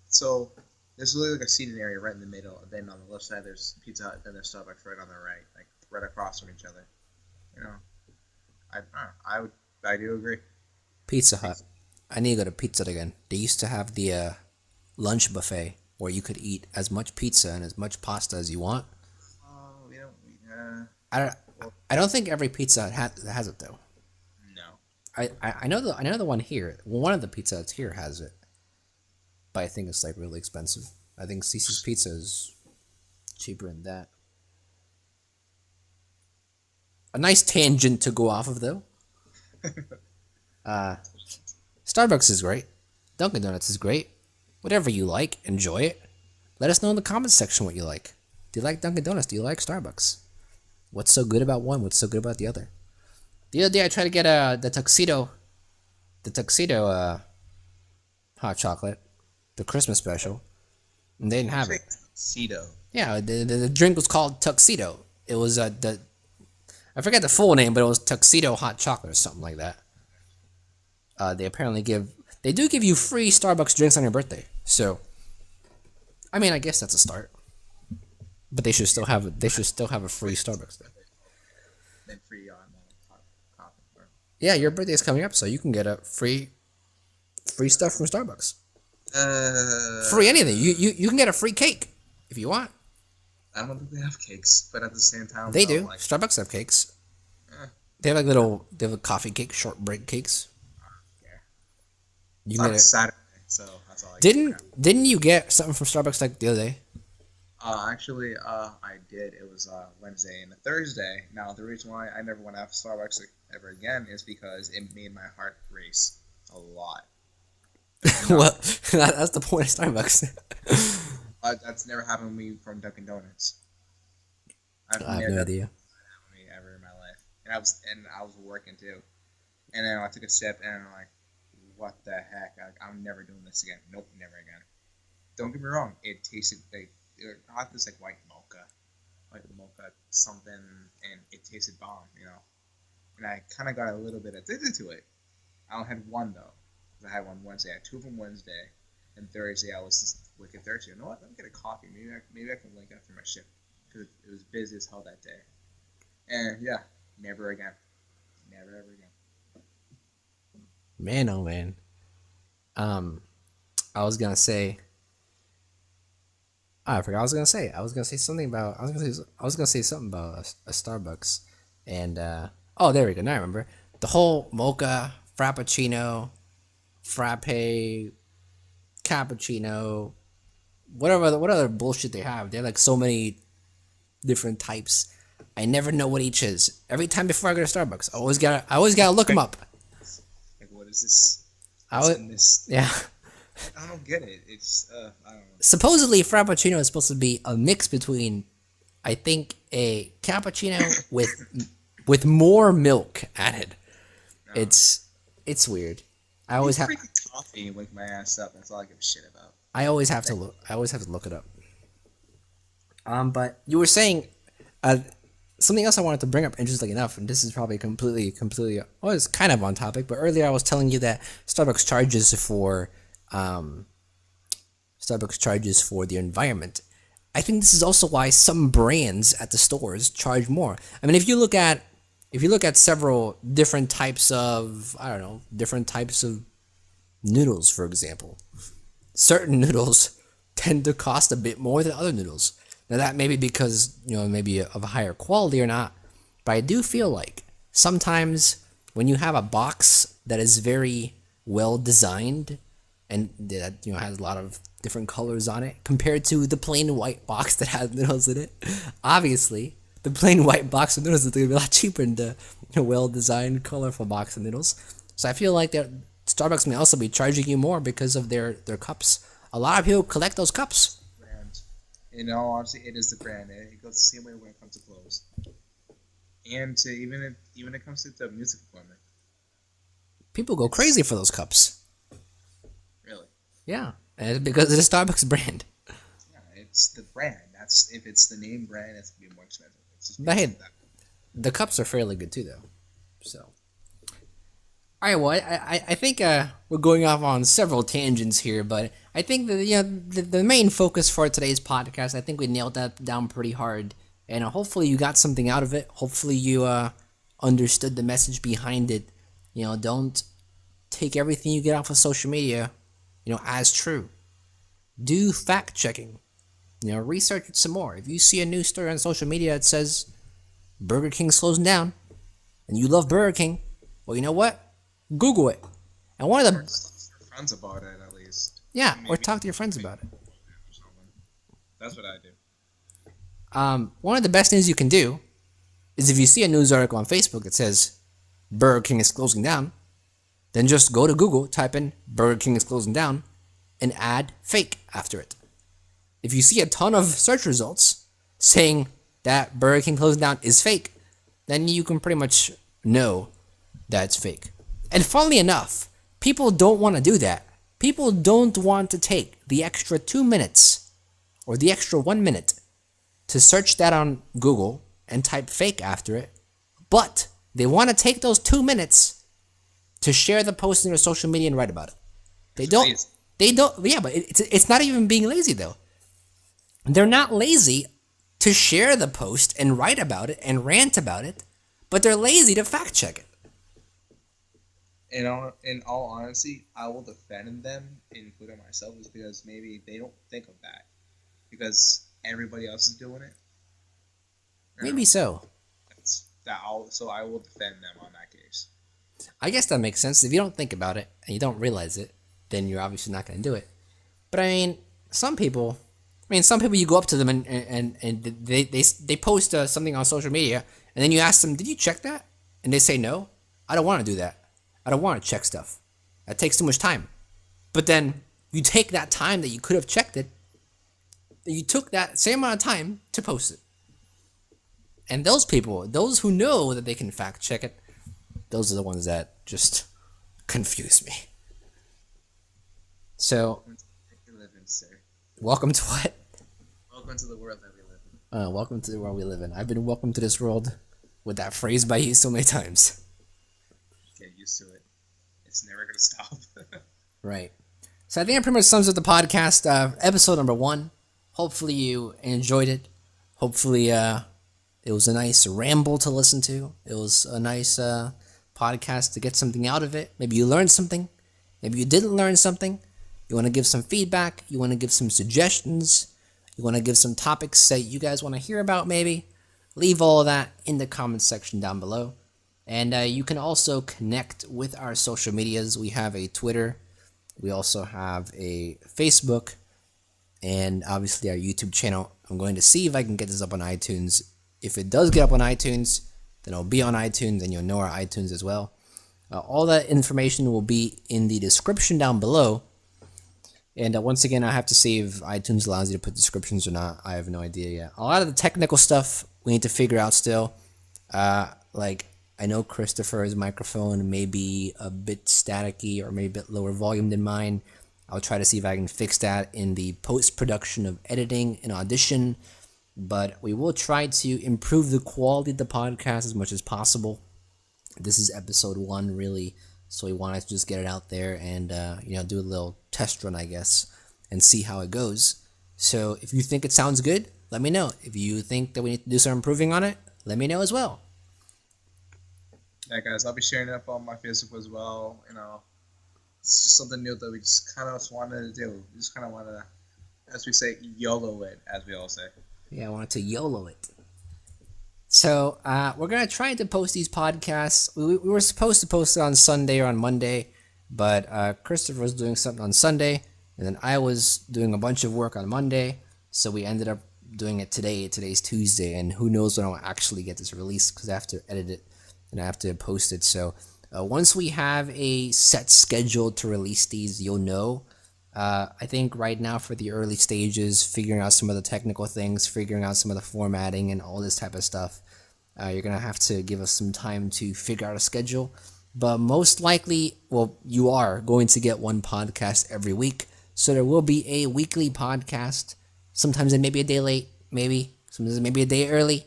so there's really like a seating area right in the middle, and then on the left side there's Pizza Hut, then there's Starbucks right on the right, like right across from each other. You know, I do agree. Pizza Hut. I need to go to Pizza Hut again. They used to have the lunch buffet where you could eat as much pizza and as much pasta as you want. Oh, we don't. I don't think every Pizza Hut has it though. No. I know the one here. One of the Pizza Huts here has it, but I think it's like really expensive. I think Cece's Pizza is cheaper than that. A nice tangent to go off of though. Starbucks is great. Dunkin' Donuts is great. Whatever you like, enjoy it. Let us know in the comments section what you like. Do you like Dunkin' Donuts? Do you like Starbucks? What's so good about one? What's so good about the other? The other day I tried to get the tuxedo hot chocolate, the Christmas special, and they didn't have it. Tuxedo. Yeah, the drink was called Tuxedo. It was I forget the full name, but it was Tuxedo hot chocolate or something like that. They do give you free Starbucks drinks on your birthday. So, I mean, I guess that's a start. But they should still have a free Starbucks there. Then free on coffee. Yeah, your birthday is coming up, so you can get a free stuff from Starbucks. Free anything. You can get a free cake if you want. I don't think they have cakes, but at the same time, They do. Starbucks have cakes. They have they have a coffee cake, shortbread cakes. You it's can on Saturday, so that's all I Didn't you get something from Starbucks like the other day? Actually, I did. It was Wednesday and a Thursday. Now, the reason why I never went out to Starbucks ever again is because it made my heart race a lot. Well, that's the point of Starbucks. That's never happened to me from Dunkin' Donuts. I have no idea. Happened to me ever in my life, and I was working too. And then I took a sip, and I'm like, "What the heck? I'm never doing this again. Nope, never again." Don't get me wrong. It tasted like it got this like white mocha something, and it tasted bomb, And I kind of got a little bit addicted to it. I only had one though. I had one Wednesday. I had two of them Wednesday, and Thursday I was just wicked thirsty. You know what? Let me get a coffee. Maybe I can link after my shift because it was busy as hell that day. And yeah, never again. Never ever again. Man, oh man. I was gonna say. I forgot. I was gonna say something about. I was gonna say something about a Starbucks, and oh, there we go. Now I remember the whole mocha, frappuccino, frappe, cappuccino, what other bullshit they have. They're like so many different types. I never know what each is. Every time before I go to Starbucks, I always gotta look them up. Like, what is this? Yeah. I don't get it. It's I don't know. Supposedly, frappuccino is supposed to be a mix between, I think, a cappuccino with more milk added. It's weird. I always have drinking coffee and wake my ass up. That's all I give a shit about. I always have to look it up. But you were saying something else I wanted to bring up, interestingly enough, and this is probably completely, well, it's kind of on topic, but earlier I was telling you that Starbucks charges for the environment. I think this is also why some brands at the stores charge more. I mean, if you look at several different types of, noodles, for example, certain noodles tend to cost a bit more than other noodles. Now that may be because, maybe of a higher quality or not, but I do feel like sometimes when you have a box that is very well designed and that, has a lot of different colors on it compared to the plain white box that has noodles in it, obviously the plain white box of noodles is going to be a lot cheaper than the well-designed, colorful box of noodles. So I feel like that Starbucks may also be charging you more because of their cups. A lot of people collect those cups. In all honesty, it is the brand. It goes the same way when it comes to clothes, and even when it comes to the music equipment. People go crazy for those cups. Really? Yeah, and it's because of the Starbucks brand. Yeah, it's the brand. If it's the name brand, it's gonna be more expensive. It's just but hey, the cups are fairly good too, though. So, all right. Well, I think we're going off on several tangents here, but I think that the main focus for today's podcast, I think we nailed that down pretty hard, and hopefully you got something out of it. Hopefully you understood the message behind it. Don't take everything you get off of social media, as true. Do fact checking. Research it some more. If you see a news story on social media that says Burger King's closing down, and you love Burger King, well, you know what? Google it. And one of the friends about it at least. Yeah, or talk to your friends about it. That's what I do. One of the best things you can do is if you see a news article on Facebook that says Burger King is closing down, then just go to Google, type in Burger King is closing down, and add fake after it. If you see a ton of search results saying that Burger King closing down is fake, then you can pretty much know that it's fake. And funnily enough, people don't want to do that. People don't want to take the extra 2 minutes or the extra 1 minute to search that on Google and type fake after it, but they want to take those 2 minutes to share the post in their social media and write about it. They don't, yeah, but it's not even being lazy though. They're not lazy to share the post and write about it and rant about it, but they're lazy to fact check it. In all honesty, I will defend them, including myself, is because maybe they don't think of that. Because everybody else is doing it. Maybe so. So I will defend them on that case. I guess that makes sense. If you don't think about it and you don't realize it, then you're obviously not going to do it. But I mean, some people you go up to them and they post something on social media, and then you ask them, did you check that? And they say, no, I don't want to do that. I don't want to check stuff. That takes too much time. But then you take that time that you could have checked it, you took that same amount of time to post it. And those people, those who know that they can fact check it, those are the ones that just confuse me. So, welcome to what? Welcome to the world that we live in. Welcome to the world we live in. I've been welcomed to this world with that phrase by you so many times. Get used to it. It's never going to stop. Right. So I think that pretty much sums up the podcast, episode number 1. Hopefully you enjoyed it. Hopefully it was a nice ramble to listen to. It was a nice podcast to get something out of it. Maybe you learned something. Maybe you didn't learn something. You want to give some feedback. You want to give some suggestions. You want to give some topics that you guys want to hear about maybe. Leave all of that in the comments section down below. And you can also connect with our social medias. We have a Twitter. We also have a Facebook. And obviously our YouTube channel. I'm going to see if I can get this up on iTunes. If it does get up on iTunes, then it'll be on iTunes and you'll know our iTunes as well. All that information will be in the description down below. And once again, I have to see if iTunes allows you to put descriptions or not. I have no idea yet. A lot of the technical stuff we need to figure out still. Like I know Christopher's microphone may be a bit staticky or maybe a bit lower volume than mine. I'll try to see if I can fix that in the post-production of editing and audition, but we will try to improve the quality of the podcast as much as possible. This is episode 1, really, so we wanted to just get it out there and do a little test run, I guess, and see how it goes. So if you think it sounds good, let me know. If you think that we need to do some improving on it, let me know as well. Yeah, guys, I'll be sharing it up on my Facebook as well. It's just something new that we just kind of wanted to do. We just kind of want to, as we say, YOLO it, as we all say. Yeah, I wanted to YOLO it. So we're going to try to post these podcasts. We were supposed to post it on Sunday or on Monday, but Christopher was doing something on Sunday, and then I was doing a bunch of work on Monday, so we ended up doing it today. Today's Tuesday, and who knows when I'll actually get this released, because I have to edit it and I have to post it. So once we have a set schedule to release these, you'll know. I think right now for the early stages, figuring out some of the technical things, figuring out some of the formatting and all this type of stuff, you're going to have to give us some time to figure out a schedule. But most likely, you are going to get one podcast every week. So there will be a weekly podcast. Sometimes it may be a day late, sometimes it may be a day early.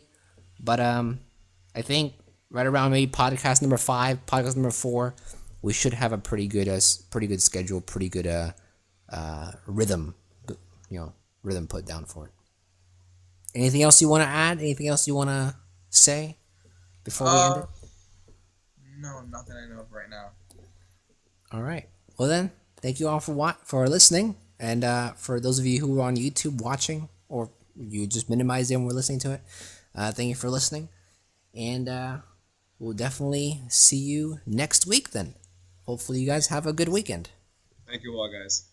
But I think right around maybe podcast number 5, podcast number 4, we should have a pretty good schedule, pretty good rhythm put down for it. Anything else you want to add? Anything else you want to say before we end it? No, nothing I know of right now. All right. Well then, thank you all for listening, and for those of you who are on YouTube watching, or you just minimized it and were listening to it, thank you for listening, and we'll definitely see you next week then. Hopefully you guys have a good weekend. Thank you all, guys.